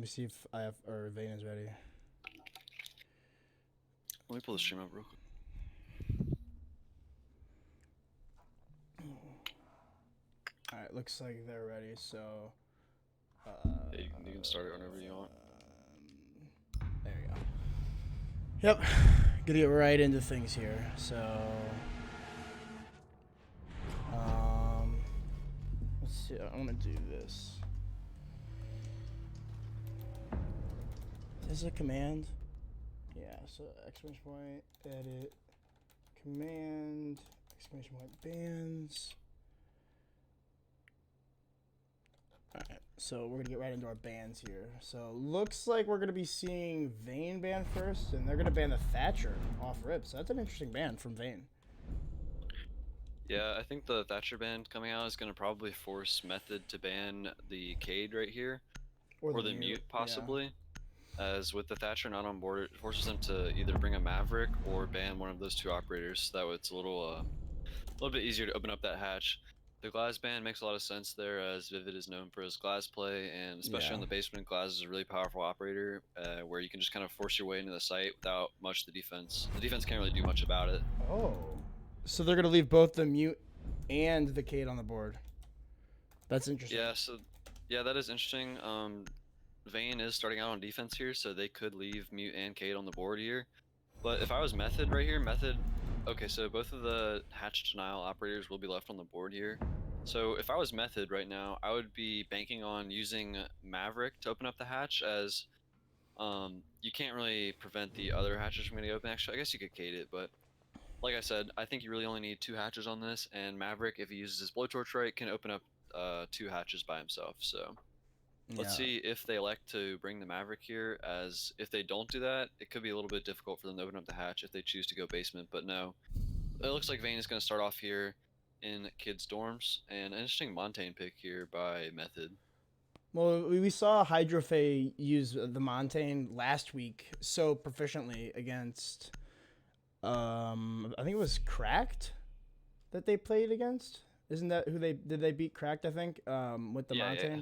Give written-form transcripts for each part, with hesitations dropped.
see if I have or Vane is ready. Let me pull the stream up real quick. All right, looks like they're ready. So. Yeah, you can start it whenever you want. There you go. Yep, gonna get right into things here. So, let's see. I'm gonna do this. Is this a command? Yeah. So exclamation point edit command exclamation point bands. Alright, so we're gonna get right into our bans here. So looks like we're gonna be seeing Vane ban first, and they're gonna ban the Thatcher off rip. So that's an interesting ban from Vane. Yeah, I think the Thatcher ban coming out is going to probably force Method to ban the Cade right here, or the Mute possibly. Yeah. As with the Thatcher not on board, it forces them to either bring a Maverick or ban one of those two operators. So that way it's a little bit easier to open up that hatch. The Glass ban makes a lot of sense there, as Vivid is known for his Glass play, and especially on the basement, Glass is a really powerful operator where you can just kind of force your way into the site without much the defense. The defense can't really do much about it. Oh. So they're gonna leave both the Mute and the Cade on the board. That's interesting. Yeah, that is interesting. Vane is starting out on defense here, so they could leave Mute and Cade on the board here. But if I was Method right here, okay, so both of the hatch denial operators will be left on the board here. So if I was Method right now, I would be banking on using Maverick to open up the hatch, as you can't really prevent the other hatches from getting open. Actually, I guess you could Cade it, but like I said, I think you really only need 2 hatches on this, and Maverick, if he uses his blowtorch right, can open up 2 hatches by himself. So let's see if they elect to bring the Maverick here, as if they don't do that, it could be a little bit difficult for them to open up the hatch if they choose to go basement. But no, it looks like Vane is going to start off here in kids' dorms, and an interesting Montaigne pick here by Method. Well, we saw Hydrofae use the Montaigne last week so proficiently against, I think it was Cracked that they played against. Isn't that who they beat? Cracked, I think, with the Montaigne.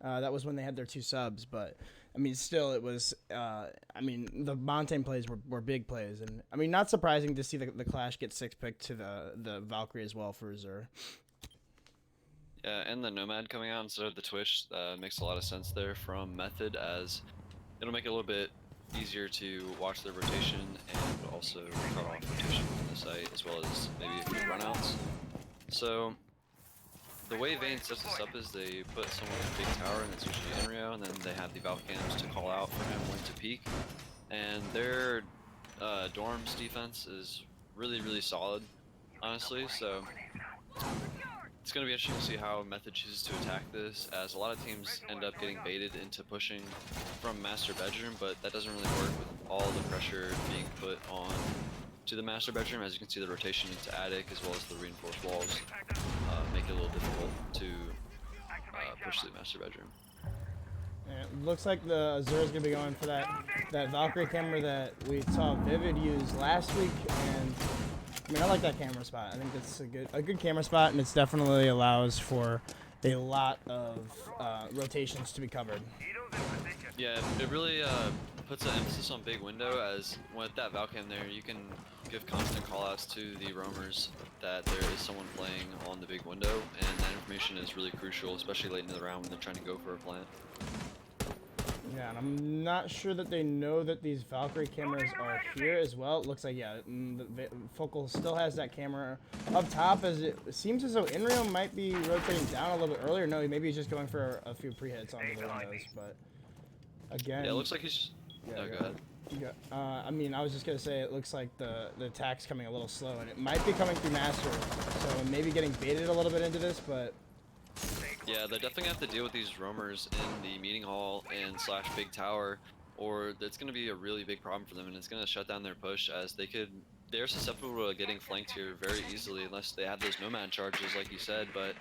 Yeah. That was when they had their 2 subs, but I mean, still, it was. I mean, the Montaigne plays were big plays, and I mean, not surprising to see the Clash get 6 picked to the Valkyrie as well for Azure. Yeah, and the Nomad coming out instead of the Twitch makes a lot of sense there from Method, as it'll make it a little bit easier to watch the rotation and also cut off rotation from the site, as well as maybe a few runouts. So the way Vane sets this up is they put someone in big tower, and it's usually Enrio, and then they have the Valcams to call out for him when to peek. And their dorms defense is really, really solid, honestly. So it's going to be interesting to see how Method chooses to attack this, as a lot of teams end up getting baited into pushing from Master Bedroom, but that doesn't really work with all the pressure being put on to the Master Bedroom. As you can see, the rotation into Attic as well as the reinforced walls make it a little difficult to push the Master Bedroom. And it looks like the Azure is going to be going for that Valkyrie camera that we saw Vivid use last week, and I mean, I like that camera spot. I think it's a good camera spot, and it definitely allows for a lot of rotations to be covered. Yeah, it really puts an emphasis on big window, as with that Valcam there, you can give constant callouts to the roamers that there is someone playing on the big window, and that information is really crucial, especially late into the round when they're trying to go for a plant. Yeah, and I'm not sure that they know that these Valkyrie cameras are here as well. It looks like, yeah, the Focal still has that camera up top, as it seems as though Enrio might be rotating down a little bit earlier. No, maybe he's just going for a few pre-hits onto the windows, but again... Yeah, it looks like he's... Yeah, go ahead. Yeah, I mean, I was just going to say, it looks like the attack's coming a little slow, and it might be coming through Master, so maybe getting baited a little bit into this, but... Yeah, they're definitely going to have to deal with these roamers in the meeting hall and / big tower, or it's going to be a really big problem for them, and it's going to shut down their push, as they're susceptible to getting flanked here very easily unless they have those Nomad charges, like you said. But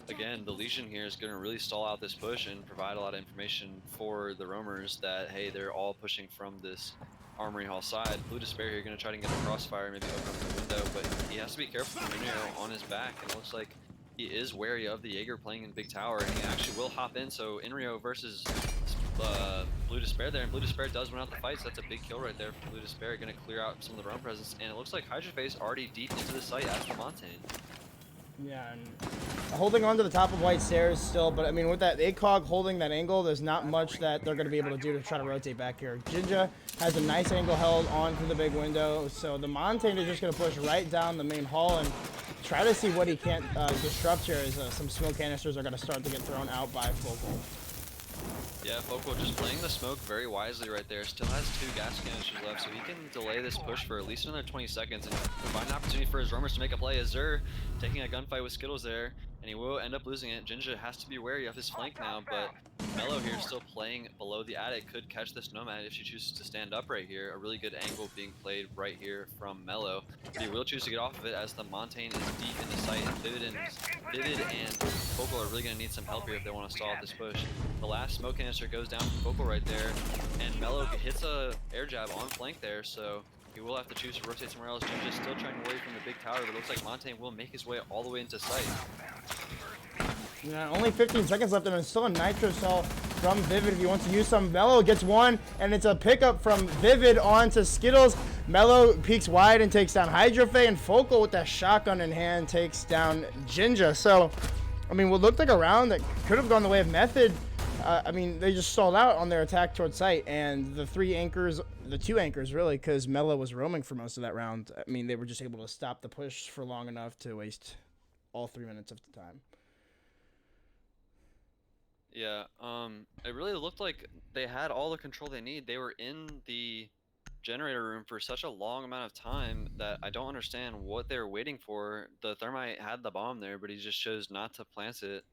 again, the Legion here is going to really stall out this push and provide a lot of information for the roamers that, hey, they're all pushing from this Armory Hall side. Blue Despair here going to try to get a crossfire, maybe open up the window, but he has to be careful from Enrio on his back, and it looks like he is wary of the Jaeger playing in Big Tower, and he actually will hop in. So Inrio versus Blue Despair there, and Blue Despair does win out the fight, so that's a big kill right there for Blue Despair, going to clear out some of the roam presence, and it looks like Hydrophase already deep into the site as the Montaigne. Yeah, and holding on to the top of White Stairs still, but I mean, with that ACOG holding that angle, there's not much that they're going to be able to do to try to rotate back here. Jinja has a nice angle held onto the big window, so the Montaigne is just going to push right down the main hall and try to see what he can't disrupt here as some smoke canisters are going to start to get thrown out by Focal. Yeah, Focal just playing the smoke very wisely right there. Still has 2 gas canisters left, so he can delay this push for at least another 20 seconds and provide an opportunity for his roamers to make a play. Azur taking a gunfight with Skittles there, and he will end up losing it. Jinja has to be wary of his flank now, but Mello here still playing below the attic could catch this Nomad if she chooses to stand up right here. A really good angle being played right here from Mello. But he will choose to get off of it as the Montaigne is deep in the site, and Vivid and Focal are really going to need some help here if they want to stall out this push. The last smoke canister goes down from Focal right there, and Mello hits a air jab on flank there, so he will have to choose to rotate somewhere else. Jinja's still trying to away from the big tower, but it looks like Montaigne will make his way all the way into sight. Yeah, only 15 seconds left, and it's still a Nitro Cell from Vivid if he wants to use some. Mello gets one, and it's a pickup from Vivid onto Skittles. Mello peeks wide and takes down Hydrophase, and Focal with that shotgun in hand takes down Jinja. So, I mean, what looked like a round that could have gone the way of Method, I mean, they just stalled out on their attack towards site, and the 2 anchors really, because Mello was roaming for most of that round. I mean, they were just able to stop the push for long enough to waste all 3 minutes of the time. Yeah, it really looked like they had all the control they need. They were in the generator room for such a long amount of time that I don't understand what they were waiting for. The Thermite had the bomb there, but he just chose not to plant it.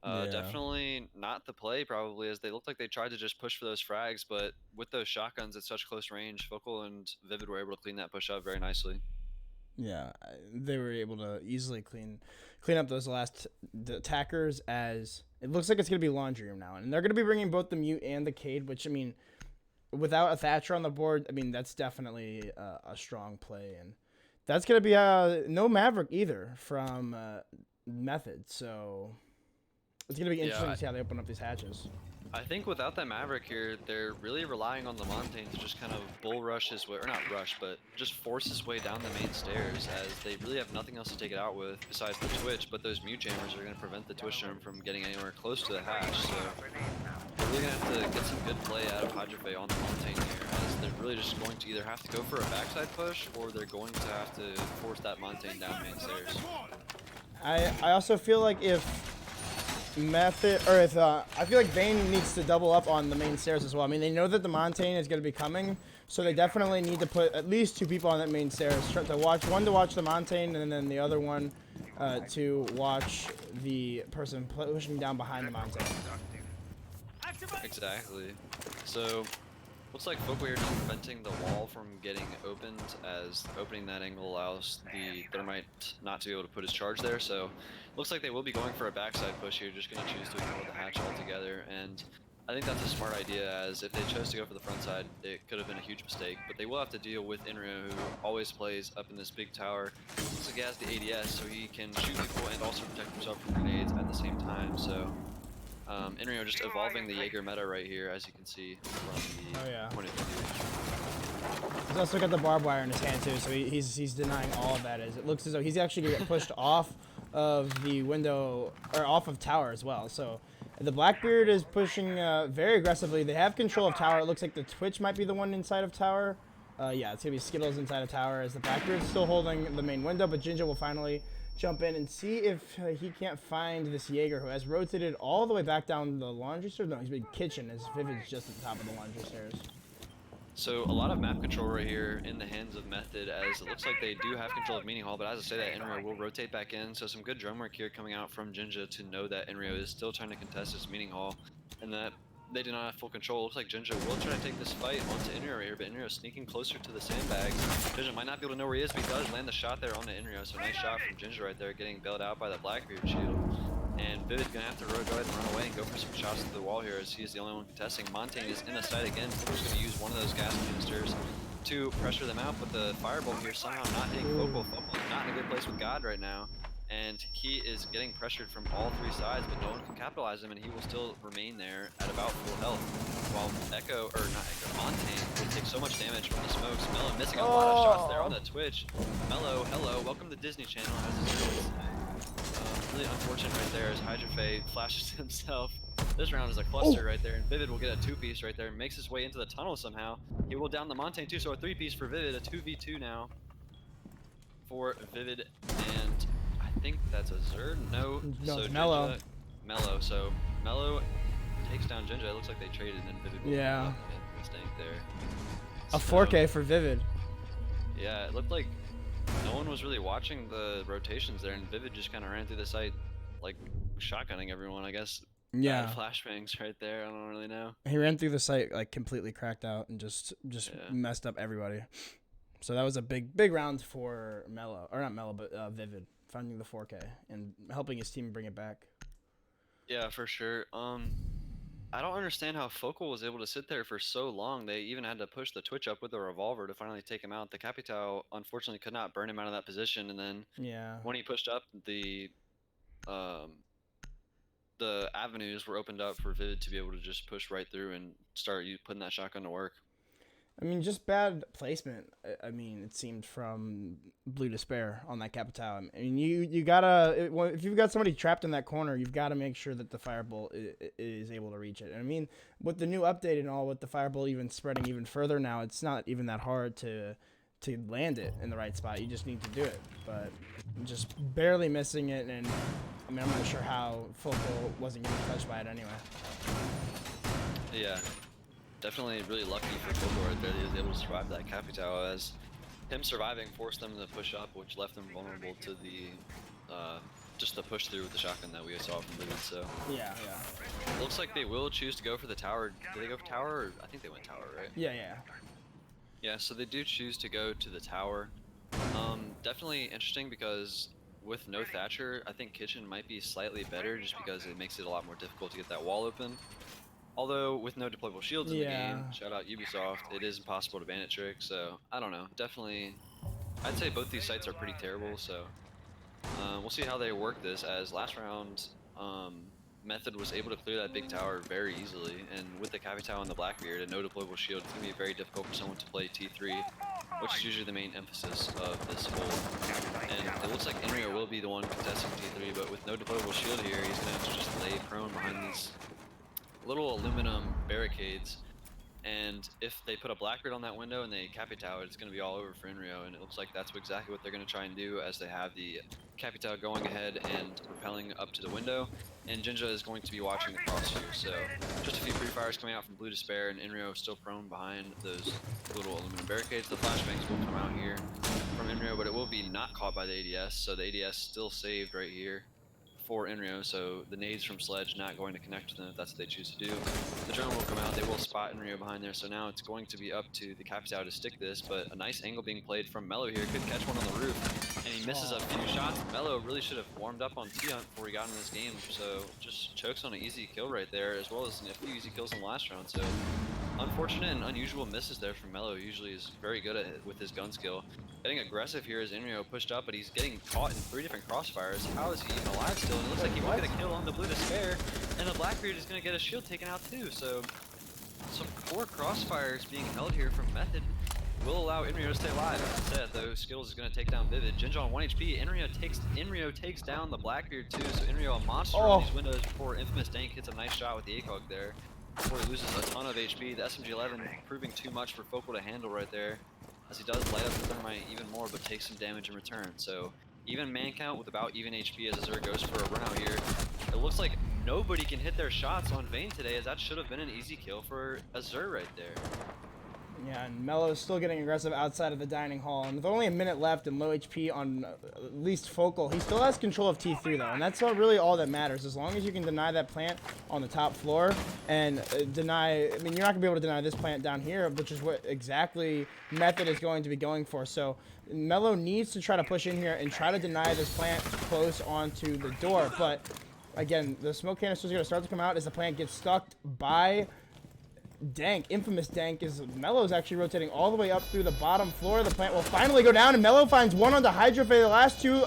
Yeah. Definitely not the play, probably, as they looked like they tried to just push for those frags, but with those shotguns at such close range, Focal and Vivid were able to clean that push up very nicely. Yeah, they were able to easily clean up those last attackers, as it looks like it's going to be Laundry Room now. And they're going to be bringing both the Mute and the Cade, which, I mean, without a Thatcher on the board, I mean, that's definitely a strong play. And that's going to be no Maverick either from Method. So it's going to be interesting to see how they open up these hatches. I think without that Maverick here, they're really relying on the Montaigne to just kind of bull rush his way, or not rush, but just force his way down the main stairs, as they really have nothing else to take it out with besides the Twitch, but those Mute Jammers are going to prevent the Twitch Germ from getting anywhere close to the hatch, so they're really going to have to get some good play out of Hydrophase on the Montaigne here, as they're really just going to either have to go for a backside push, or they're going to have to force that Montaigne down main stairs. I also feel like if Method, or if I feel like Vane needs to double up on the main stairs as well. I mean, they know that the Montaigne is going to be coming, so they definitely need to put at least 2 people on that main stairs. To watch the Montaigne, and then the other one to watch the person pushing down behind the Montaigne. Exactly. So looks like Focal here just preventing the wall from getting opened, as opening that angle allows the Thermite not to be able to put his charge there, so looks like they will be going for a backside push here, just going to choose to ignore the hatch altogether, and I think that's a smart idea, as if they chose to go for the front side, it could have been a huge mistake, but they will have to deal with Inrio, who always plays up in this big tower. Looks like he has the ADS, so he can shoot people and also protect himself from grenades at the same time, so Inrio just evolving the Jaeger meta right here, as you can see from the point of view. He's also got the barbed wire in his hand too, so he's denying all of that. As it looks as though he's actually going to get pushed off of the window, or off of tower as well. So the Blackbeard is pushing very aggressively. They have control of tower. It looks like the Twitch might be the one inside of tower. Yeah, it's going to be Skittles inside of tower, as the Blackbeard's still holding the main window, but Jinja will finally jump in and see if he can't find this Jaeger, who has rotated all the way back down the laundry stairs. No, he's been kitchen, as Vivid's just at the top of the laundry stairs. So a lot of map control right here in the hands of Method, as it looks like they do have control of Meaning Hall, but as I say that, Inrio will rotate back in, so some good drone work here coming out from Jinja to know that Inrio is still trying to contest this Meaning Hall, and that they do not have full control. Looks like Jinja will try to take this fight onto Inrio right here, but Inrio sneaking closer to the sandbags. Jinja might not be able to know where he is, but he does land the shot there onto Inrio, so nice shot from Jinja right there, getting bailed out by that Blackbeard shield. And Vivid's gonna have to go ahead and run away and go for some shots to the wall here, as he's the only one contesting. Montaigne is in the side again. Fokal's gonna use one of those gas canisters to pressure them out, but the firebolt here somehow not hitting Focal. Focal is not in a good place with God right now. and he is getting pressured from all 3 sides, but no one can capitalize him, and he will still remain there at about full health. While Montaigne will take so much damage from the smokes. Mello missing a lot of shots there on the Twitch. Mello, hello, welcome to Disney Channel, as his name would say. Really unfortunate right there as HydraFay flashes himself. This round is a cluster right there, and Vivid will get a 2-piece right there, makes his way into the tunnel somehow. He will down the Montaigne too, so a 3-piece for Vivid, a 2v2 now for Vivid, and I think that's a Zerd. No, No, so it's Mello. Mello. So Mello takes down Jinja. It looks like they traded, and then Vivid will Yeah. mistake there. A 4K for Vivid. Yeah, it looked like no one was really watching the rotations there, and Vivid just kind of ran through the site like shotgunning everyone, I guess. Yeah. Bad flashbangs right there. I don't really know. He ran through the site like completely cracked out and just messed up everybody. So that was a big round for Mello, or not Mello, but Vivid, finding the 4K and helping his team bring it back. Yeah, for sure. I don't understand how Focal was able to sit there for so long. They even had to push the Twitch up with a revolver to finally take him out. The Capitao unfortunately could not burn him out of that position, and then when he pushed up, the avenues were opened up for Vivid to be able to just push right through and start putting that shotgun to work. I mean, just bad placement. I mean, it seemed from Blue Despair on that Capitao. I mean, you gotta if you've got somebody trapped in that corner, you've got to make sure that the Firebolt is able to reach it. And I mean, with the new update and all, with the Firebolt even spreading even further now, it's not even that hard to land it in the right spot. You just need to do it. But just barely missing it, and I mean, I'm not sure how Focal wasn't getting touched by it anyway. Yeah. Definitely really lucky for Focal right there that he was able to survive that Capitao, as him surviving forced them to push up, which left them vulnerable to the just the push through with the shotgun that we saw from Vivid. So yeah. It looks like they will choose to go for the tower. Did they go for tower? Or I think they went tower, right? Yeah. So they do choose to go to the tower. Definitely interesting because with no Thatcher, I think Kitchen might be slightly better just because it makes it a lot more difficult to get that wall open. Although, with no deployable shields in the game, shout out Ubisoft, it is impossible to bandit trick, so I don't know. Definitely, I'd say both these sites are pretty terrible, so we'll see how they work this, as last round, Method was able to clear that big tower very easily, and with the Capitao and the Blackbeard and no deployable shield, it's going to be very difficult for someone to play T3, which is usually the main emphasis of this whole. And it looks like Inrio will be the one contesting T3, but with no deployable shield here, he's going to have to just lay prone behind these little aluminum barricades, and if they put a Blackbeard on that window and they Capitao it, it's going to be all over for Inrio, and it looks like that's exactly what they're going to try and do, as they have the Capitao going ahead and repelling up to the window, and Jinja is going to be watching across here. So just a few pre-fires coming out from Blue Despair, and Inrio still prone behind those little aluminum barricades. The flashbangs will come out here from Inrio, but it will be not caught by the ADS, so the ADS still saved right here for Inrio, so the nades from Sledge not going to connect to them if that's what they choose to do. The drone will come out, they will spot Inrio behind there, so now it's going to be up to the Capitao to stick this, but a nice angle being played from Mello here, could catch one on the roof, and he misses a few shots. Mello really should have warmed up on T-Hunt before he got in this game, so just chokes on an easy kill right there, as well as a few easy kills in the last round, so unfortunate and unusual misses there from Mello. Usually is very good at it with his gun skill. Getting aggressive here as Inrio pushed up, but he's getting caught in 3 different crossfires. How is he even alive still? And it looks like he won't get a kill on the Blue Despair, and the Blackbeard is going to get a shield taken out too. So some 4 crossfires being held here from Method will allow Inrio to stay alive. As I said, though, Skills is going to take down Vivid. Jinja on 1 HP. Inrio takes down the Blackbeard too, so Inrio a monster on these windows before Infamous Dank hits a nice shot with the ACOG there, before he loses a ton of HP. The SMG-11 proving too much for Focal to handle right there, as he does light up the Thermite even more, but takes some damage in return. So even man count with about even HP as Azur goes for a run out here. It looks like nobody can hit their shots on Vane today, as that should have been an easy kill for Azur right there. Yeah, and Mello is still getting aggressive outside of the dining hall, and with only a minute left and low HP on at least Focal, he still has control of T3 though, and that's really all that matters. As long as you can deny that plant on the top floor and deny, I mean, you're not gonna be able to deny this plant down here, which is what exactly Method is going to be going for. So Mello needs to try to push in here and try to deny this plant close onto the door, but again, the smoke canister is going to start to come out as the plant gets stuck by Dank, infamous Dank, is Mello's actually rotating all the way up through the bottom floor. The plant will finally go down, and Mello finds one on the Hydrofe. The last two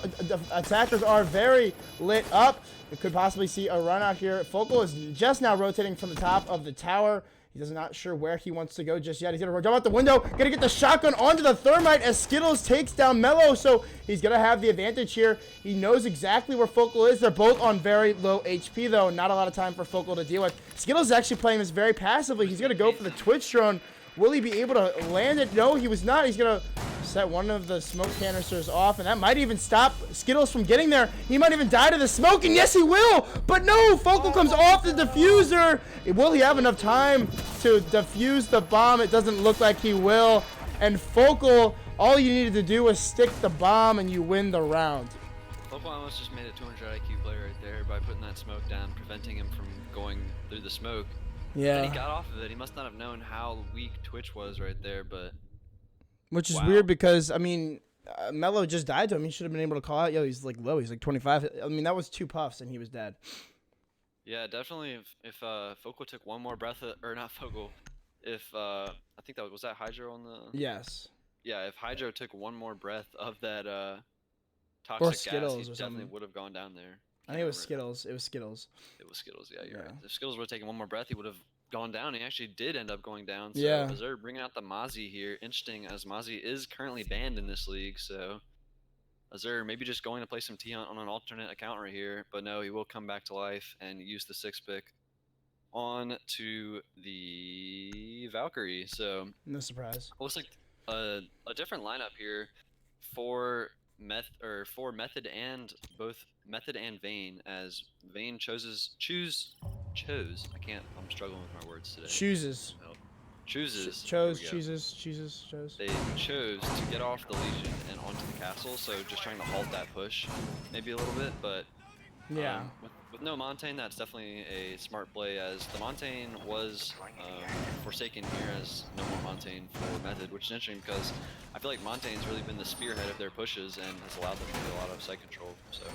attackers are very lit up. We could possibly see a run out here. Focal is just now rotating from the top of the tower. He's not sure where he wants to go just yet. He's going to jump out the window. Going to get the shotgun onto the thermite as Skittles takes down Mello. So he's going to have the advantage here. He knows exactly where Focal is. They're both on very low HP, though. Not a lot of time for Focal to deal with. Skittles is actually playing this very passively. He's going to go for the Twitch drone. Will he be able to land it? No, he was not. He's going to set one of the smoke canisters off, and that might even stop Skittles from getting there. He might even die to the smoke, and yes, he will. But no, Focal comes off the diffuser. Will he have enough time to defuse the bomb? It doesn't look like he will. And Focal, all you needed to do was stick the bomb, and you win the round. Focal almost just made a 200 IQ play right there by putting that smoke down, preventing him from going through the smoke. Yeah. And he got off of it. He must not have known how weak Twitch was right there, but... Which is weird because, I mean, Mello just died to him. He should have been able to call out. Yo, he's like low. He's like 25. I mean, that was 2 puffs and he was dead. Yeah, definitely. If Focal took one more breath, or not Focal, if I think that was that Hydro on the. Yes. Yeah, if Hydro took one more breath of that or toxic Skittles gas, he or definitely something. would have gone down there. I think it was Skittles. It was Skittles. It was Skittles. Yeah, you're Yeah. right. If Skittles would have taken one more breath, he would have gone down. He actually did end up going down. So Yeah. Azure bringing out the Mozzie here. Interesting, as Mozzie is currently banned in this league. So Azure maybe just going to play some T-Hunt on an alternate account right here. But no, he will come back to life and use the 6 pick on to the Valkyrie. So No surprise. looks like a different lineup here for Method and both Method and Vane, as Vane chose. I'm struggling with my words today. Chooses. Chooses. Chooses. They chose to get off the Legion and onto the castle, so just trying to halt that push maybe a little bit, but Yeah. with no Montaigne, that's definitely a smart play, as the Montaigne was forsaken here as no more Montaigne for Method, which is interesting because I feel like Montaigne's really been the spearhead of their pushes and has allowed them to do a lot of site control. So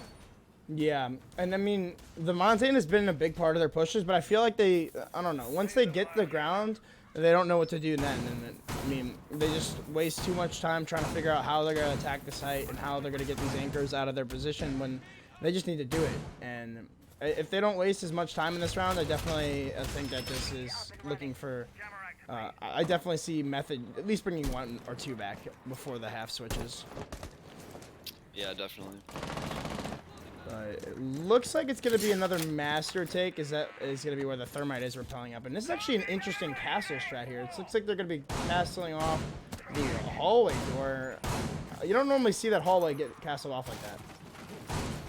Yeah, and I mean, the Montaigne has been a big part of their pushes, but I feel like I don't know, once they get to the ground, they don't know what to do then. And I mean, they just waste too much time trying to figure out how they're going to attack the site and how they're going to get these anchors out of their position when they just need to do it. And if they don't waste as much time in this round, I definitely think that this is looking for... I definitely see Method at least bringing 1 or 2 back before the half switches. yeah, definitely. It looks like it's going to be another master take. Is going to be where the thermite is repelling up. And this is actually an interesting castle strat here. It looks like they're going to be castling off the hallway door. You don't normally see that hallway get castled off like that.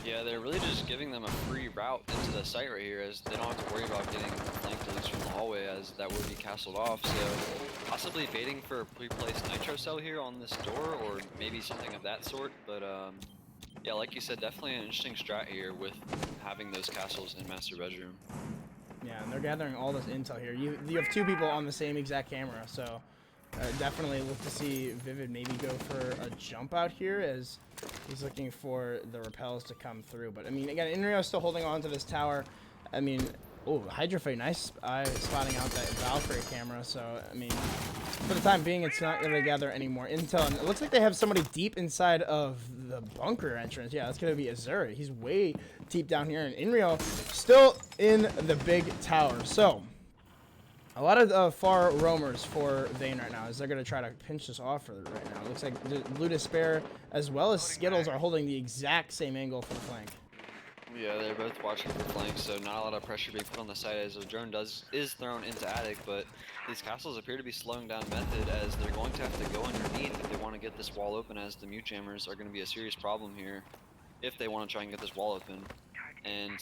Yeah, they're really just giving them a free route into the site right here, as they don't have to worry about getting flanked at least from the hallway, as that would be castled off. So possibly baiting for a pre-placed nitro cell here on this door, or maybe something of that sort. But yeah, like you said, definitely an interesting strat here with having those castles in master bedroom. Yeah, and they're gathering all this intel here. You have 2 people on the same exact camera, so definitely look to see Vivid maybe go for a jump out here, as he's looking for the repels to come through. But I mean, again, Inrio's still holding on to this tower. I mean, oh, Hydrofe, nice spotting out that Valkyrie camera. So I mean, for the time being, it's not going to gather any more intel. And it looks like they have somebody deep inside of the bunker entrance. Yeah, that's going to be Azure. He's way deep down here, and Inrio still in the big tower. So a lot of far roamers for Vane right now, as they're going to try to pinch this off right now. It looks like Blue Despair as well as Skittles are holding the exact same angle for the flank. Yeah, they're both watching for flanks, so not a lot of pressure being put on the site as a drone is thrown into attic, but these castles appear to be slowing down Method, as they're going to have to go underneath if they want to get this wall open, as the mute jammers are going to be a serious problem here if they want to try and get this wall open. And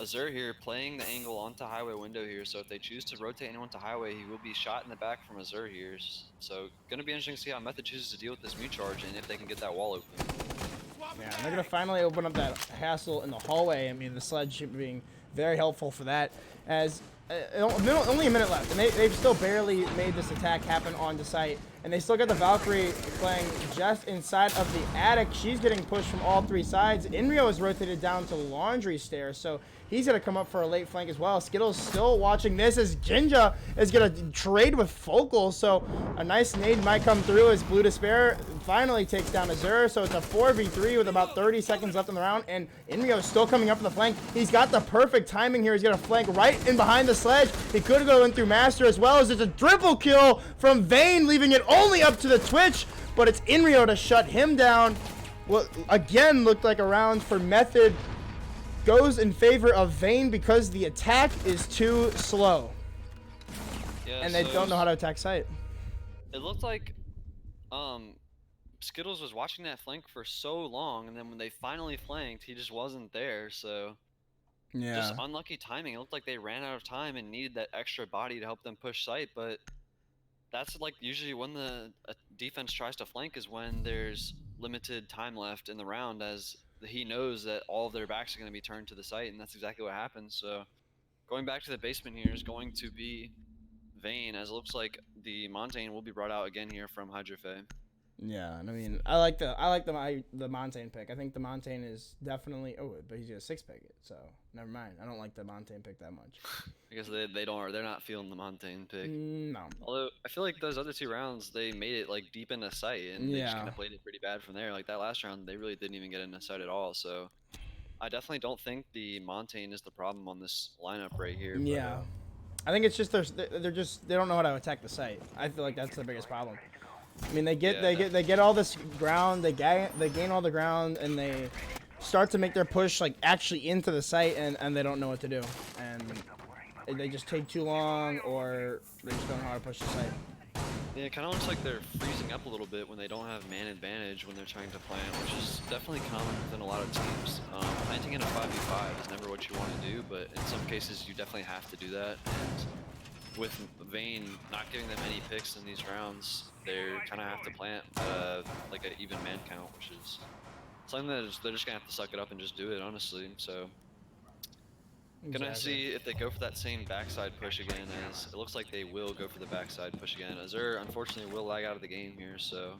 Azure here playing the angle onto highway window here, so if they choose to rotate anyone to highway, he will be shot in the back from Azure here. So going to be interesting to see how Method chooses to deal with this mute charge and if they can get that wall open. Yeah, and they're going to finally open up that hassle in the hallway. I mean, the sledge being very helpful for that, as only a minute left, and they've still barely made this attack happen on the site. And they still got the Valkyrie playing just inside of the attic. She's getting pushed from all 3 sides. Inrio is rotated down to laundry stairs, so he's going to come up for a late flank as well. Skittles still watching this as Jinja is going to trade with Focal, so a nice nade might come through as Blue Despair finally takes down Azure. So it's a 4v3 with about 30 seconds left in the round, and Inrio is still coming up in the flank. He's got the perfect timing here. He's going to flank right in behind the sledge. He could go in through Master as well, as it's a triple kill from Vane, leaving it only up to the Twitch, but it's Inrio to shut him down. What again looked like a round for Method goes in favor of Vane because the attack is too slow. Yeah, and they don't know how to attack site. It looked like Skittles was watching that flank for so long, and then when they finally flanked, he just wasn't there. So yeah, just unlucky timing. It looked like they ran out of time and needed that extra body to help them push site, but that's like usually when the defense tries to flank is when there's limited time left in the round, as he knows that all of their backs are going to be turned to the site, and that's exactly what happened. So going back to the basement here is going to be Vane, as it looks like the Montaigne will be brought out again here from Hydrofe. Yeah, and I mean, I like the Montaigne pick. I think the Montaigne is definitely but he's gonna 6-pick it, so never mind. I don't like the Montaigne pick that much. I guess they're not feeling the Montaigne pick. No. Although I feel like those other 2 rounds they made it like deep into sight, and they just kind of played it pretty bad from there. Like that last round, they really didn't even get into sight at all. So I definitely don't think the Montaigne is the problem on this lineup right here. Yeah, I think it's just they don't know how to attack the site. I feel like that's the biggest problem. I mean, they get all this ground, they gain all the ground, and they start to make their push like actually into the site, and they don't know what to do, and they just take too long, or they just don't know how to push the site. Yeah, it kind of looks like they're freezing up a little bit when they don't have man advantage when they're trying to plant, which is definitely common within a lot of teams. Planting in a 5v5 is never what you want to do, but in some cases you definitely have to do that. And with Vane not giving them any picks in these rounds, they kind of have to plant like an even man count, which is something that they're just gonna have to suck it up and just do it, honestly. So gonna see if they go for that same backside push again, as it looks like they will go for the backside push again. Azure unfortunately will lag out of the game here, so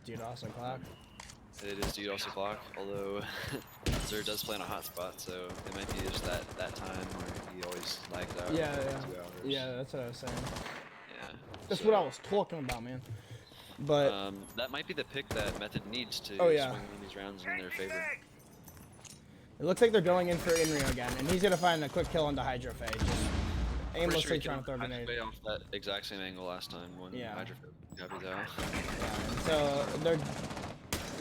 DDoS o'clock. it is DDoS o'clock, although Azure does play on a hotspot, so it might be just that time where he always lags out. Yeah, that's what I was saying. Yeah, That's what I was talking about, man. But that might be the pick that Method needs to swing these rounds in their favor. It looks like they're going in for Inrio again, and he's gonna find a quick kill into Hydrofe, just aimlessly trying to throw a grenade. Way off that exact same angle last time when Hydrofe copied out. Yeah, so they're.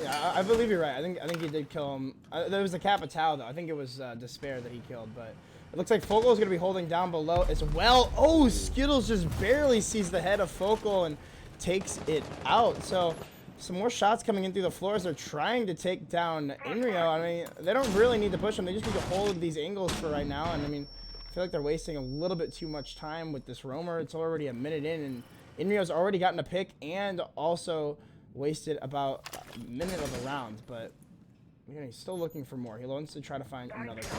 Yeah, I believe you're right. I think he did kill him. There was a Capitao though. I think it was Despair that he killed, but it looks like Focal is gonna be holding down below as well. Oh, Skittles just barely sees the head of Focal and takes it out. So some more shots coming in through the floors. They're trying to take down Inrio. I mean, they don't really need to push him. They just need to hold these angles for right now. And I mean, I feel like they're wasting a little bit too much time with this roamer. It's already a minute in, and Inrio's already gotten a pick and also wasted about a minute of the round. But he's still looking for more. He wants to try to find another kill.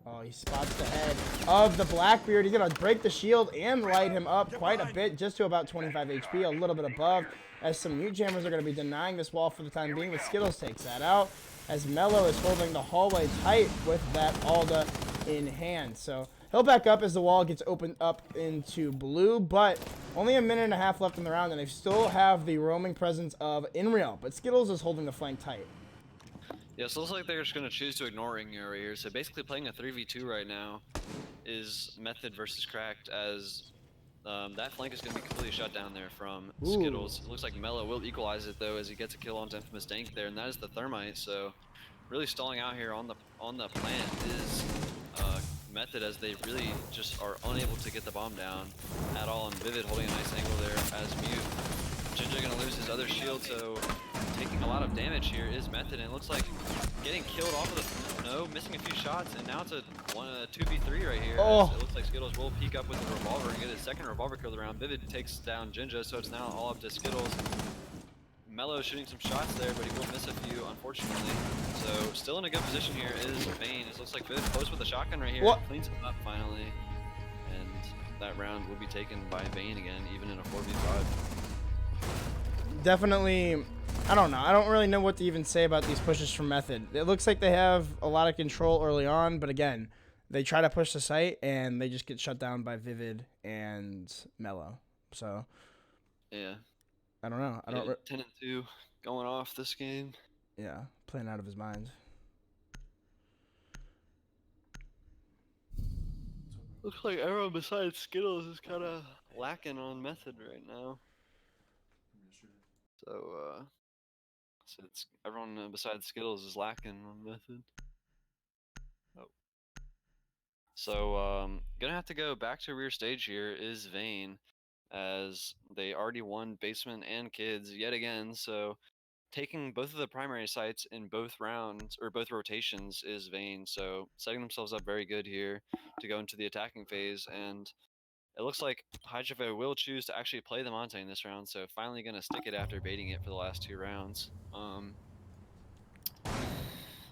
Oh, he spots the head of the Blackbeard. He's going to break the shield and light him up quite a bit, just to about 25 HP, a little bit above, as some new jammers are going to be denying this wall for the time being, but Skittles takes that out, as Mello is holding the hallway tight with that Alda in hand. So he'll back up as the wall gets opened up into blue, but only a minute and a half left in the round, and they still have the roaming presence of Inrio, but Skittles is holding the flank tight. Yeah, so it looks like they're just going to choose to ignore Inrio right here. So basically playing a 3v2 right now is Method versus Cracked, as that flank is going to be completely shut down there from Skittles. It looks like Mello will equalize it though, as he gets a kill onto Infamous Dank there, and that is the Thermite. So really stalling out here on the plant is Method, as they really just are unable to get the bomb down at all, and Vivid holding a nice angle there as Mute. Jinja going to lose his other shield, so taking a lot of damage here is Method, and it looks like getting killed off of the missing a few shots, and now it's a 2v3 right here. Oh. It looks like Skittles will peek up with the revolver and get his second revolver kill of the round. Vivid takes down Jinja, so it's now all up to Skittles. Mello shooting some shots there, but he will miss a few, unfortunately. So still in a good position here is Vane. It looks like Vivid close with the shotgun right here. What? Cleans him up finally. And that round will be taken by Vane again, even in a 4v5. Definitely, I don't know. I don't really know what to even say about these pushes from Method. It looks like they have a lot of control early on, but again, they try to push the site and they just get shut down by Vivid and Mellow. So Yeah. I don't know. I don't. 10-2 going off this game. Yeah, playing out of his mind. Looks like everyone besides Skittles is kind of lacking on Method right now. So it's everyone besides Skittles is lacking on Method. Oh. So gonna have to go back to rear stage here is Vane, as they already won basement and kids yet again. So taking both of the primary sites in both rounds or both rotations is Vane. So setting themselves up very good here to go into the attacking phase. And it looks like Hydrovo will choose to actually play the Monte in this round. So finally going to stick it after baiting it for the last 2 rounds.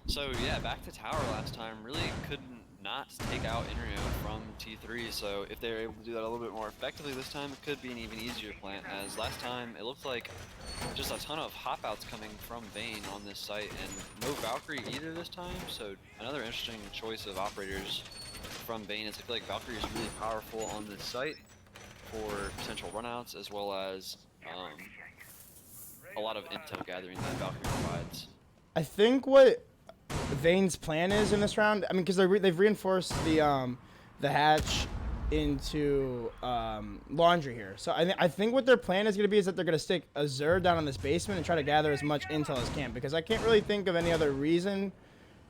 So yeah, back to tower last time. Really couldn't not take out Inrio from T3. So if they're able to do that a little bit more effectively this time, it could be an even easier plant. As last time, it looked like just a ton of hop outs coming from Vane on this site, and no Valkyrie either this time. So another interesting choice of operators from Vane is I feel like Valkyrie is really powerful on this site for potential runouts, as well as a lot of intel gathering that Valkyrie provides. I think what Vane's plan is in this round. I mean, because they've reinforced the hatch into laundry here. So I think what their plan is going to be is that they're going to stick Azur down in this basement and try to gather as much intel as can. Because I can't really think of any other reason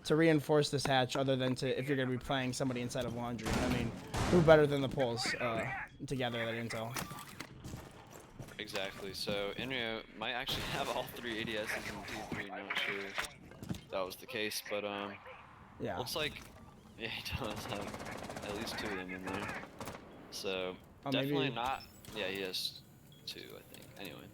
to reinforce this hatch other than to if you're going to be playing somebody inside of laundry. I mean, who better than the Poles to gather that intel? Exactly. So Inrio might actually have all 3 ADSs in T3. Not sure if that was the case, but Yeah. looks like yeah, he does have at least 2 of them in there. So Oh, definitely maybe. not. Yeah, he has 2, I think. Anyway,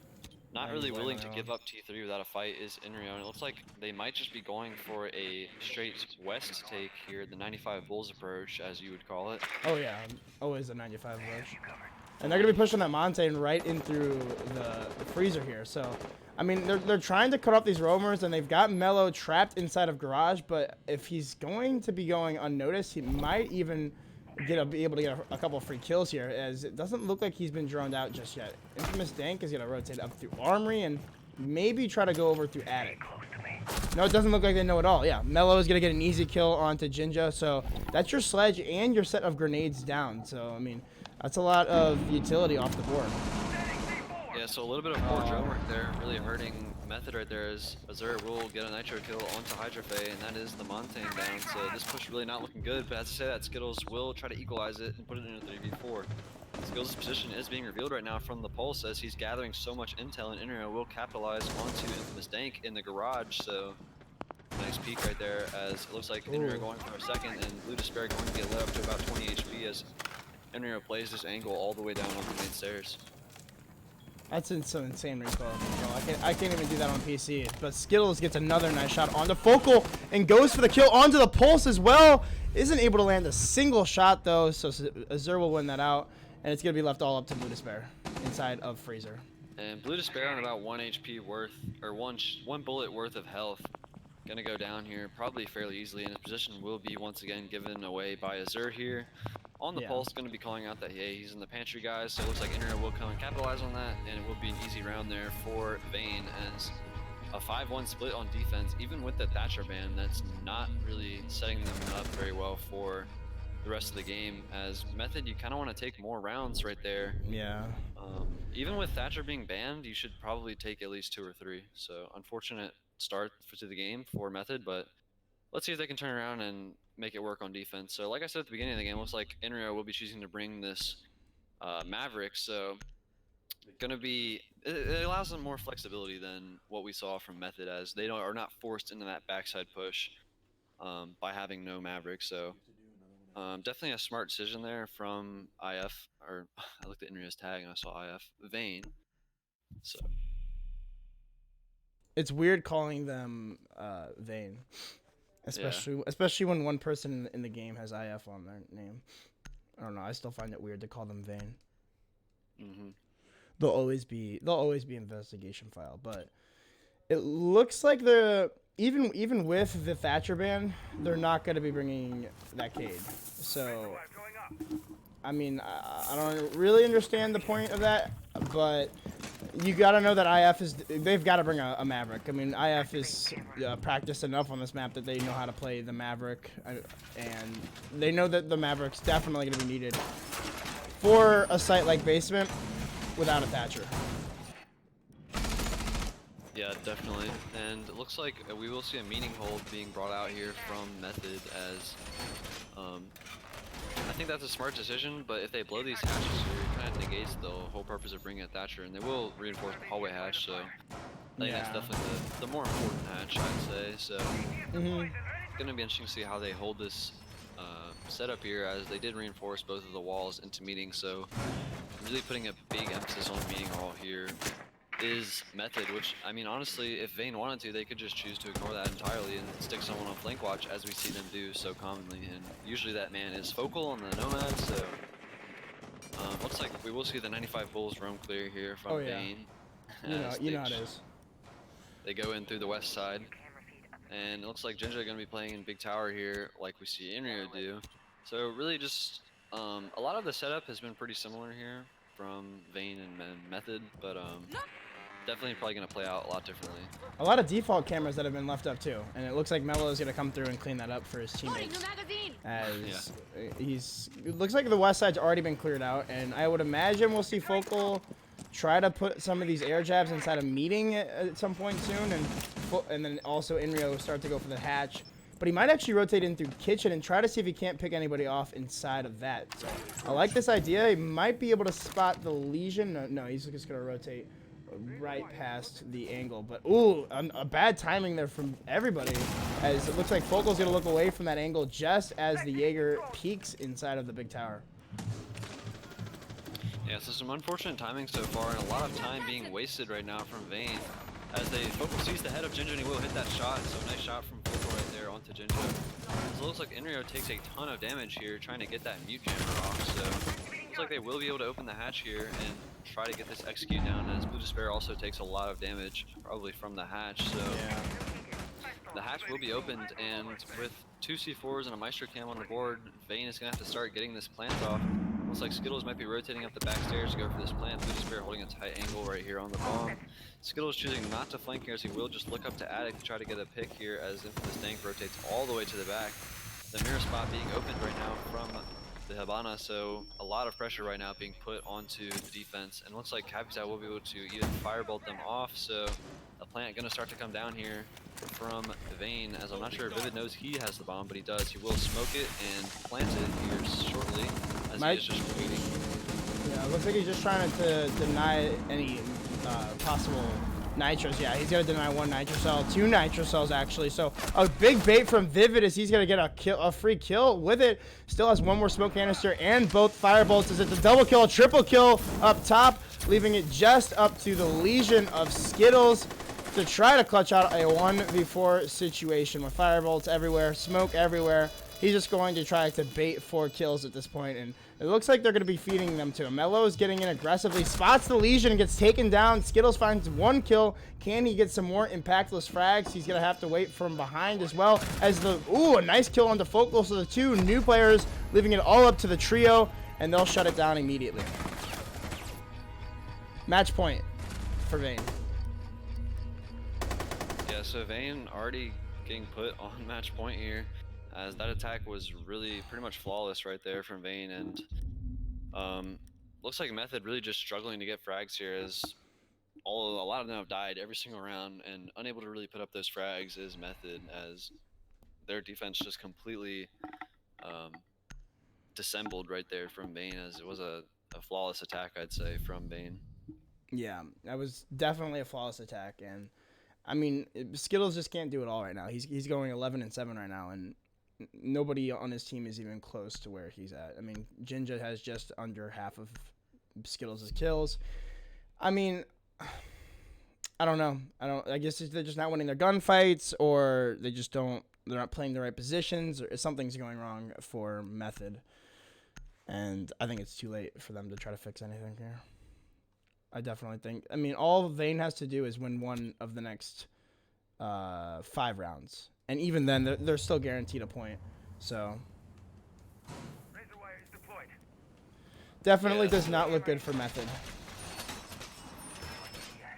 not He's really laying willing to around. give up T3 without a fight is Inrio, and it looks like they might just be going for a straight west take here, the 95 Bulls approach, as you would call it. Oh yeah, always a 95 rush. And they're gonna be pushing that Montane right in through the freezer here. So, I mean, they're trying to cut off these roamers, and they've got Mello trapped inside of garage. But if he's going to be going unnoticed, he might even be able to get a couple of free kills here, as it doesn't look like he's been droned out just yet. Infamous Dank is gonna rotate up through Armory and maybe try to go over through Attic. No, it doesn't look like they know at all. Yeah, Mello is going to get an easy kill onto Jinja. So that's your sledge and your set of grenades down. So, I mean, that's a lot of utility off the board. Yeah, so a little bit of poor drone work there, really hurting Method right there, as Azur will get a nitro kill onto Hydrofe, and that is the Montane down. So this push really not looking good, but as I say that, Skittles will try to equalize it and put it in a 3v4. Skittles' position is being revealed right now from the Pulse, as he's gathering so much intel, and Inrio will capitalize onto Infamous Dank in the garage. So nice peek right there, as it looks like Inrio going for a second, and Blue Despair going to get let up to about 20 HP as Inrio plays this angle all the way down on the main stairs. That's some insane recoil. I can't even do that on PC. But Skittles gets another nice shot onto Focal and goes for the kill onto the Pulse as well. Isn't able to land a single shot though, so Azur will win that out. And it's going to be left all up to Blue Despair inside of Freezer. And Blue Despair on about 1 HP worth, or one bullet worth of health. Gonna go down here probably fairly easily, and his position will be once again given away by Azur here. On the Pulse, going to be calling out that, hey, he's in the pantry, guys, so it looks like Inrio will come and capitalize on that, and it will be an easy round there for Vane, as a 5-1 split on defense, even with the Thatcher ban, that's not really setting them up very well for the rest of the game, as Method, you kind of want to take more rounds right there. Yeah. Even with Thatcher being banned, you should probably take at least 2 or 3, so unfortunate start to the game for Method, but let's see if they can turn around and make it work on defense. So like I said at the beginning of the game, it looks like Inrio will be choosing to bring this Maverick, so it allows them more flexibility than what we saw from Method, as they are not forced into that backside push by having no Maverick. So definitely a smart decision there from IF, or I looked at Inrio's tag and I saw IF, Vane. So It's weird calling them Vane. Especially when one person in the game has IF on their name. I don't know. I still find it weird to call them Vane. Mm-hmm. They'll always be investigation file, but it looks like even with the Thatcher ban, they're not going to be bringing that Cade. So, I mean, I don't really understand the point of that, but you got to know that they've got to bring a Maverick. I mean, IF is practiced enough on this map that they know how to play the Maverick, and they know that the Maverick's definitely going to be needed for a site like Basement without a Thatcher. Yeah, definitely. And it looks like we will see a meaning hold being brought out here from Method as, I think that's a smart decision, but if they blow these hatches here, it kind of negates the whole purpose of bringing a Thatcher, and they will reinforce the hallway hatch, so I think that's definitely the more important hatch, I'd say. So it's going to be interesting to see how they hold this setup here, as they did reinforce both of the walls into meeting, so really putting a big emphasis on meeting hall here is Method, which, I mean, honestly, if Vane wanted to, they could just choose to ignore that entirely and stick someone on flank watch, as we see them do so commonly, and usually that man is Focal on the Nomad, so looks like we will see the 95 Bulls roam clear here from Vane. You know how it is. They go in through the west side, and it looks like Ginger are going to be playing in Big Tower here, like we see Inrio do. So really just, a lot of the setup has been pretty similar here from Vane and Method, but definitely probably going to play out a lot differently. A lot of default cameras that have been left up too, and it looks like Mello is going to come through and clean that up for his teammates. As it looks like the west side's already been cleared out, and I would imagine we'll see Focal try to put some of these air jabs inside a meeting at some point soon, and then also Inrio start to go for the hatch. But he might actually rotate in through kitchen and try to see if he can't pick anybody off inside of that. So I like this idea. He might be able to spot the Legion. No, he's just going to rotate right past the angle. But, ooh, a bad timing there from everybody, as it looks like Focal's going to look away from that angle just as the Jaeger peeks inside of the big tower. Yeah, so some unfortunate timing so far, and a lot of time being wasted right now from Vane. As they Focal sees the head of Ginger, and he will hit that shot. So nice shot from Focal right there onto Ginger. So it looks like Inrio takes a ton of damage here, trying to get that mute jammer off. So it looks like they will be able to open the hatch here and try to get this execute down, as Blue Despair also takes a lot of damage, probably from the hatch. So the hatch will be opened, and with 2 C4s and a Maestro cam on the board, Vane is going to have to start getting this plant off. Looks like Skittles might be rotating up the back stairs to go for this plant. Blue Despair holding a tight angle right here on the bomb. Skittles choosing not to flank here, as he will just look up to Attic to try to get a pick here, as Infamous Dank rotates all the way to the back. The mirror spot being opened right now from the Habana, so a lot of pressure right now being put onto the defense, and looks like Capital will be able to even firebolt them off, so a plant going to start to come down here from Vane, as I'm not sure if Vivid knows he has the bomb, but he does. He will smoke it and plant it here shortly, as he is just waiting. Yeah, it looks like he's just trying to deny any possible nitros. Yeah, he's gonna deny 1 nitro cell, 2 nitro cells actually. So a big bait from Vivid, as he's gonna get a free kill with it. Still has 1 more smoke canister and both firebolts. Is it the double kill, triple kill up top, leaving it just up to the Legion of Skittles to try to clutch out a 1v4 situation with firebolts everywhere, smoke everywhere. He's just going to try to bait 4 kills at this point, and it looks like they're going to be feeding them to him. Mello is getting in aggressively, spots the Legion, and gets taken down. Skittles finds 1 kill. Can he get some more impactless frags? He's going to have to wait from behind as well, as a nice kill onto Focal. So the 2 new players leaving it all up to the trio, and they'll shut it down immediately. Match point for Vane. Yeah, so Vane already getting put on match point here, as that attack was really pretty much flawless right there from Vane, and looks like Method really just struggling to get frags here, as a lot of them have died every single round, and unable to really put up those frags is Method, as their defense just completely dissembled right there from Vane, as it was a flawless attack, I'd say, from Vane. Yeah, that was definitely a flawless attack, and I mean, Skittles just can't do it all right now. He's going 11-7 right now, and nobody on his team is even close to where he's at. I mean, Jinja has just under half of Skittles' kills. I mean, I don't know. I guess they're just not winning their gunfights, or they're not playing the right positions, or something's going wrong for Method. and I think it's too late for them to try to fix anything here. I definitely think. I mean, all Vane has to do is win one of the next 5 rounds, and even then, they're still guaranteed a point. So definitely does not look good for Method.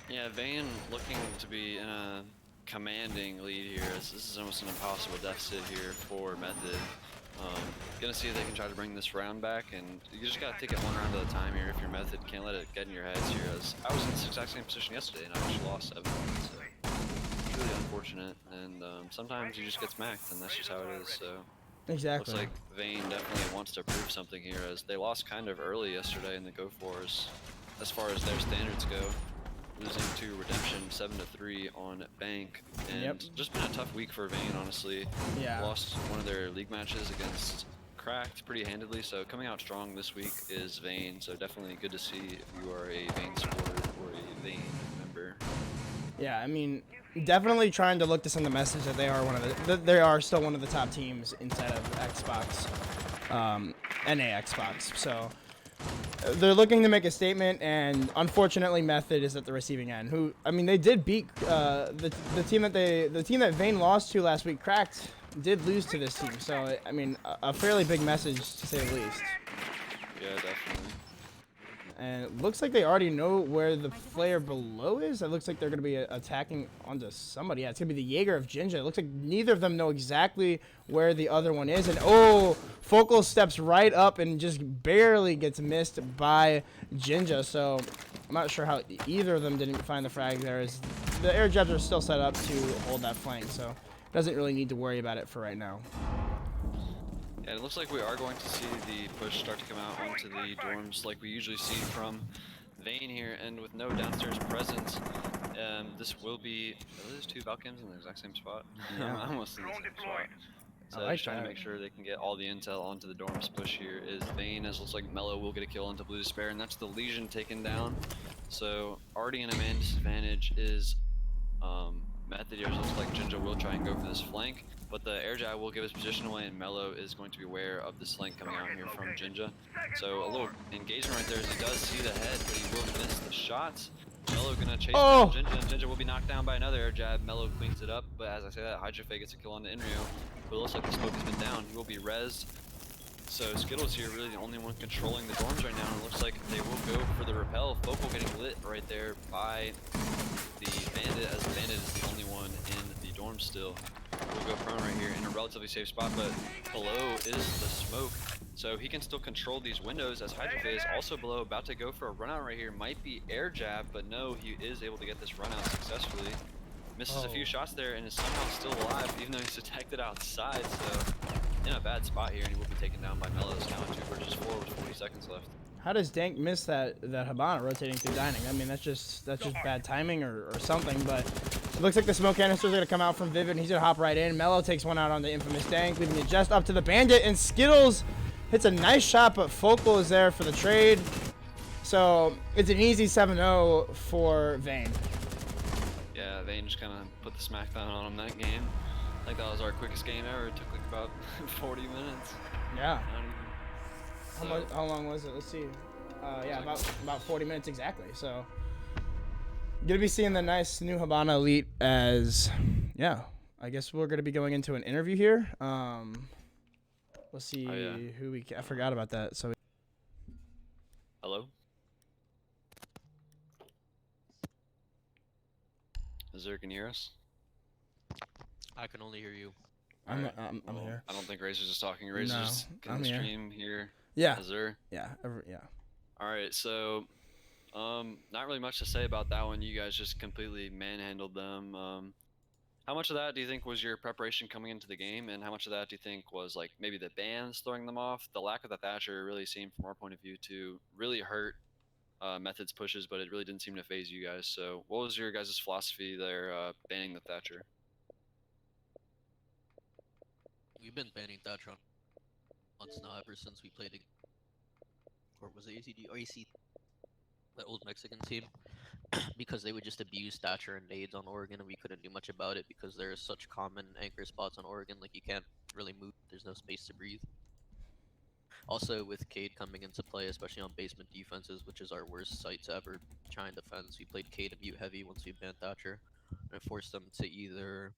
Yeah, Vane looking to be in a commanding lead here, as this is almost an impossible deficit here for Method. Gonna see if they can try to bring this round back, and you just gotta take it one round at a time here if you're Method. Can't let it get in your heads here, as I was in this exact same position yesterday and I actually lost 7 points, so it's really unfortunate, and sometimes you just get smacked, and that's just how it is, so. Exactly. Looks like Vane definitely wants to prove something here, as they lost kind of early yesterday in the Go-Fors, as far as their standards go. Losing to Redemption 7-3 on Bank, and just been a tough week for Vane, honestly. Yeah. Lost one of their league matches against Cracked pretty handedly, so coming out strong this week is Vane, so definitely good to see if you are a Vane supporter or a Vane member. Yeah, I mean, definitely trying to look to send the message that they are they are still one of the top teams inside of Xbox, NA Xbox. So they're looking to make a statement, and unfortunately, Method is at the receiving end. Who, I mean, they did beat the team that Vane lost to last week. Cracked did lose to this team, so I mean, a fairly big message to say the least. Yeah, definitely. And it looks like they already know where the player below is. It looks like they're going to be attacking onto somebody. Yeah, it's going to be the Jaeger of Jinja. It looks like neither of them know exactly where the other one is. And, oh, Focal steps right up and just barely gets missed by Jinja. So I'm not sure how either of them didn't find the frag there. As the air jabs are still set up to hold that flank, so doesn't really need to worry about it for right now. Yeah, it looks like we are going to see the push start to come out onto the dorms like we usually see from Vane here, and with no downstairs presence, this will be, are those 2 Valkyms in the exact same spot? Yeah. Almost in the same spot. So I like just trying that. to make sure they can get all the intel onto the dorms push here is Vane, as looks like Mello will get a kill into Blue Despair, and that's the Legion taken down. So already in a man disadvantage is Method here. Looks like Jinja will try and go for this flank, but the air jab will give his position away, and Mello is going to be aware of this flank coming out here from Jinja. So a little engagement right there, as he does see the head, but he will miss the shots. Mello gonna chase down Jinja, and Jinja will be knocked down by another air jab. Mello cleans it up, but as I say that, Hydra Fake gets a kill on the Inrio, but it looks like the smoke has been down. He will be rezzed. So Skittles here really the only one controlling the dorms right now, and it looks like they will go for the repel. Focal getting lit right there by the Bandit, as the Bandit is the only one in the dorm still. We'll go prone right here in a relatively safe spot, but below is the smoke. So he can still control these windows, as Hydrophase is also below, about to go for a run out right here. Might be air jab, but no, he is able to get this run out successfully. Misses a few shots there and is somehow still alive, even though he's detected outside. So in a bad spot here, and he will be taken down by Mellows now in 2 versus 4 with 40 seconds left. How does Dank miss that Habana rotating through dining? I mean, that's just bad timing or something, but it looks like the smoke canisters are going to come out from Vivid, and he's going to hop right in. Mello takes one out on the infamous Dank, leaving it just up to the Bandit, and Skittles hits a nice shot, but Focal is there for the trade. So it's an easy 7-0 for Vane. Yeah, Vane just kind of put the smackdown on him that game. I think that was our quickest game ever. It took like about 40 minutes. Yeah. So, How long was it? Let's see. Yeah, about 40 minutes exactly. So, gonna be seeing the nice new Habana Elite as, yeah. I guess we're gonna be going into an interview here. Let's see who we. I forgot about that. So. Hello. Azure, can you hear us? I can only hear you. I'm Well, here. I don't think Razor's just talking. Razor's in the stream here. Yeah. Azure. Yeah. Yeah. All right, so not really much to say about that one. You guys just completely manhandled them. How much of that do you think was your preparation coming into the game, and how much of that do you think was like maybe the bans throwing them off? The lack of the Thatcher really seemed, from our point of view, to really hurt Method's pushes, but it really didn't seem to phase you guys. So what was your guys' philosophy there, banning the Thatcher? We've been banning Thatcher on months now, ever since we played, or was it ACD or AC, that old Mexican team, because they would just abuse Thatcher and nades on Oregon, and we couldn't do much about it because there are such common anchor spots on Oregon. Like, you can't really move. There's no space to breathe. Also, with Cade coming into play, especially on basement defenses, which is our worst site to ever try and defend, we played Cade and mute heavy once we banned Thatcher, and forced them to either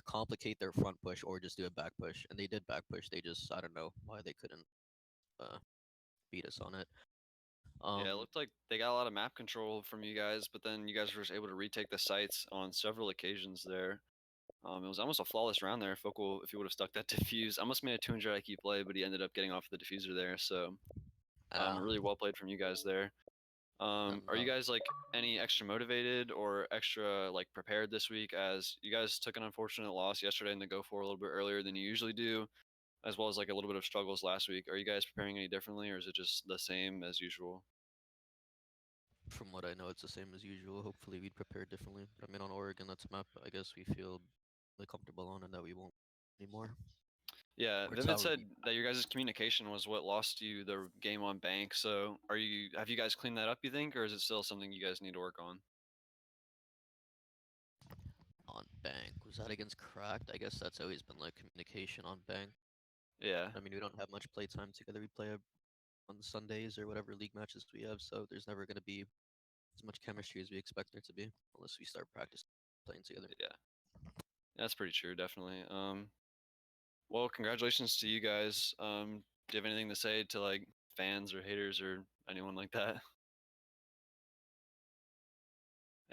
complicate their front push or just do a back push. And they did back push. They just, I don't know why they couldn't uh, beat us on it. Yeah, it looked like they got a lot of map control from you guys, but then you guys were able to retake the sites on several occasions there. It was almost a flawless round there. Focal, if he would have stuck that diffuse, almost made a 200 IQ play, but he ended up getting off the diffuser there. So, really well played from you guys there. Are you guys like any extra motivated or extra like prepared this week, as you guys took an unfortunate loss yesterday in the Go for a little bit earlier than you usually do, as well as like a little bit of struggles last week? Are you guys preparing any differently, or is it just the same as usual? From what I know, it's the same as usual. Hopefully, we'd prepare differently. But I mean, on Oregon, that's a map I guess we feel really comfortable on and that we won't anymore. Yeah, Or Vivid tower said lead. that your guys' communication was what lost you the game on bank. So, have you guys cleaned that up, you think, or is it still something you guys need to work on? On bank. Was that against cracked? I guess that's always been like communication on bank. Yeah. I mean, we don't have much play time together. We play on Sundays or whatever league matches we have, so there's never going to be as much chemistry as we expect there to be unless we start practice playing together. Yeah. That's pretty true, definitely. Well, congratulations to you guys. Do you have anything to say to like fans or haters or anyone like that?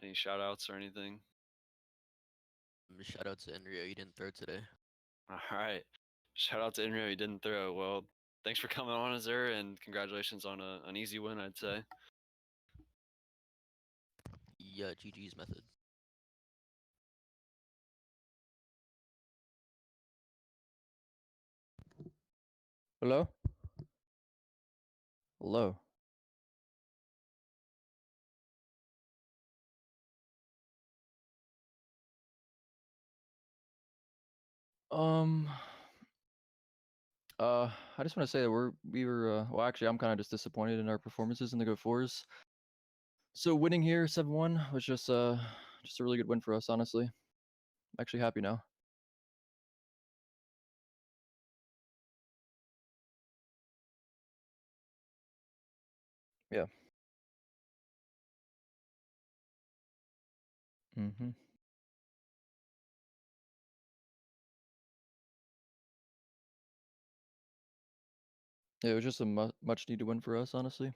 Any shout outs or anything? Shout out to Enrio, you didn't throw today. All right. Shout out to Inrio, he didn't throw. Well, thanks for coming on, Azur, and congratulations on an easy win, I'd say. Yeah, GG's method. Hello? Hello. Um, I just want to say that well, actually, I'm kind of just disappointed in our performances in the Go Fours. So winning here 7-1 was just a really good win for us, honestly. I'm actually happy now. Yeah. Mm-hmm. Yeah, it was just a much needed win for us, honestly.